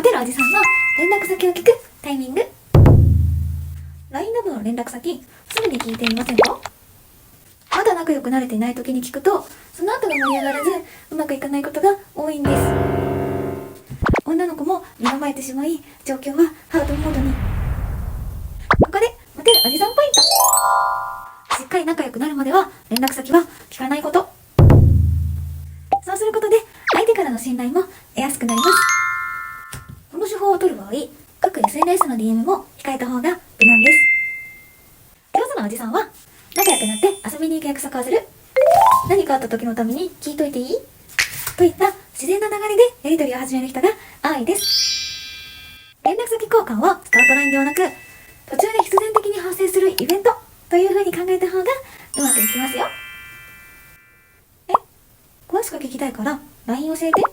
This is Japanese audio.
テるおじさんの連絡先を聞くタイミング。 LINE などの連絡先、すぐに聞いていませんか？まだ仲良くなれていない時に聞くと、その後が盛り上がらずうまくいかないことが多いんです。女の子も身構えてしまい、状況はハードモードに。ここでモテるおじさんポイント。しっかり仲良くなるまでは連絡先は聞かないこと。そうすることで相手からの信頼も得やすくなります。この手法を取る場合、各 SNS の DM も控えた方が無難です。上手なおじさんは、仲良くなって遊びに行く約束をする。何かあった時のために聞いといていい？といった自然な流れでやり取りを始める人が多いです。連絡先交換をスタートラインではなく、途中で必然的に発生するイベントという風に考えた方がうまくいきますよ。詳しく聞きたいから LINE 教えて。